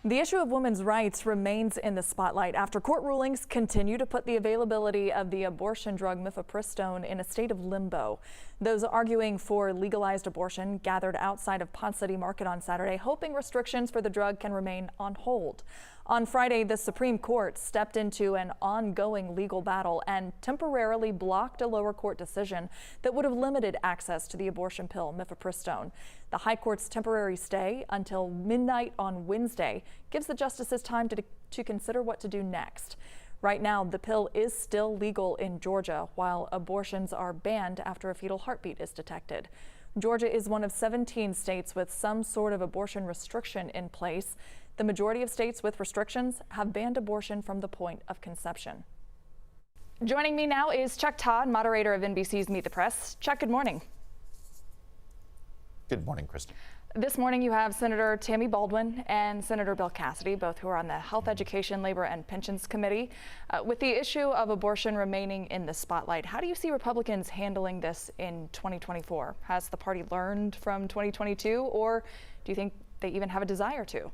The issue of women's rights remains in the spotlight after court rulings continue to put the availability of the abortion drug mifepristone in a state of limbo. Those arguing for legalized abortion gathered outside of Ponce City Market on Saturday, hoping restrictions for the drug can remain on hold. On Friday, the Supreme Court stepped into an ongoing legal battle and temporarily blocked a lower court decision that would have limited access to the abortion pill mifepristone. The High Court's temporary stay until midnight on Wednesday gives the justices time to consider what to do next. Right now, the pill is still legal in Georgia, while abortions are banned after a fetal heartbeat is detected. Georgia is one of 17 states with some sort of abortion restriction in place. The majority of states with restrictions have banned abortion from the point of conception. Joining me now is Chuck Todd, moderator of NBC's Meet the Press. Chuck, good morning. Good morning, Kristen. This morning you have Senator Tammy Baldwin and Senator Bill Cassidy, both who are on the Health, Education, Labor and Pensions Committee. With the issue of abortion remaining in the spotlight, how do you see Republicans handling this in 2024? Has the party learned from 2022, or do you think they even have a desire to?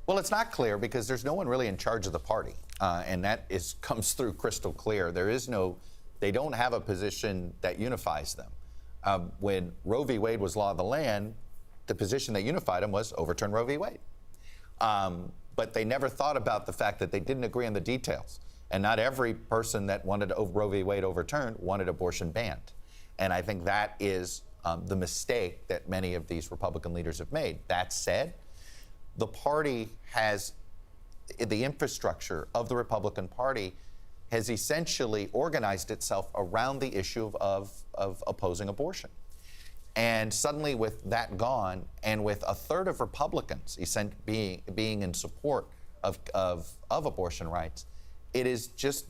Well, it's not clear because there's no one really in charge of the party, and that comes through crystal clear. They don't have a position that unifies them. When Roe v. Wade was law of the land, the position that unified them was overturn Roe v. Wade. But they never thought about the fact that they didn't agree on the details. And not every person that wanted Roe v. Wade overturned wanted abortion banned. And I think that is the mistake that many of these Republican leaders have made. That said, the party has, the infrastructure of the Republican Party has essentially organized itself around the issue of opposing abortion. And suddenly with that gone, and with a third of Republicans being in support of abortion rights, it is just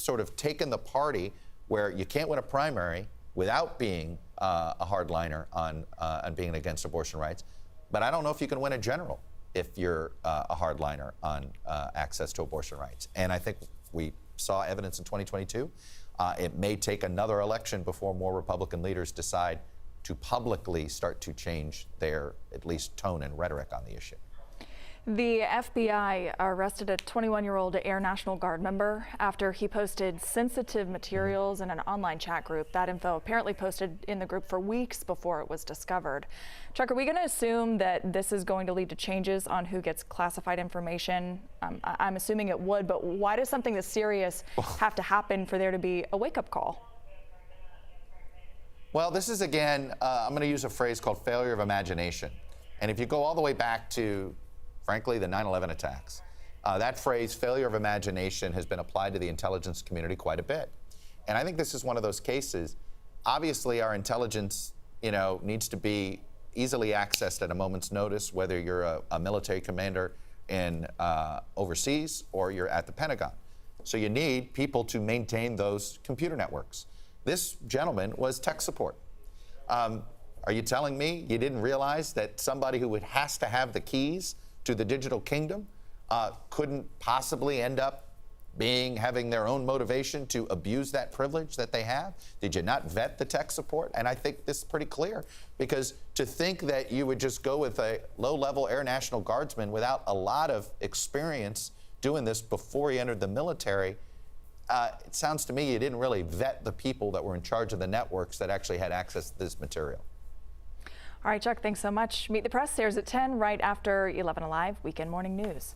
sort of taken the party where you can't win a primary without being a hardliner on being against abortion rights. But I don't know if you can win a general if you're a hardliner on access to abortion rights. And I think we saw evidence in 2022. It may take another election before more Republican leaders decide to publicly start to change their, at least, tone and rhetoric on the issue. The FBI arrested a 21-year-old Air National Guard member after he posted sensitive materials in an online chat group. That info apparently posted in the group for weeks before it was discovered. Chuck, are we going to assume that this is going to lead to changes on who gets classified information? I'm assuming it would, but why does something this serious have to happen for there to be a wake-up call? Well, this is, again, I'm going to use a phrase called failure of imagination. And if you go all the way back to, frankly, the 9/11 attacks, that phrase, failure of imagination, has been applied to the intelligence community quite a bit. And I think this is one of those cases. Obviously, our intelligence, needs to be easily accessed at a moment's notice, whether you're a military commander in overseas or you're at the Pentagon. So you need people to maintain those computer networks. This gentleman was tech support. Are you telling me you didn't realize that somebody who has to have the keys to the digital kingdom couldn't possibly end up having their own motivation to abuse that privilege that they have? Did you not vet the tech support? And I think this is pretty clear, because to think that you would just go with a low-level Air National Guardsman without a lot of experience doing this before he entered the military, it sounds to me you didn't really vet the people that were in charge of the networks that actually had access to this material. All right, Chuck, thanks so much. Meet the Press airs at 10 right after 11 Alive Weekend Morning News.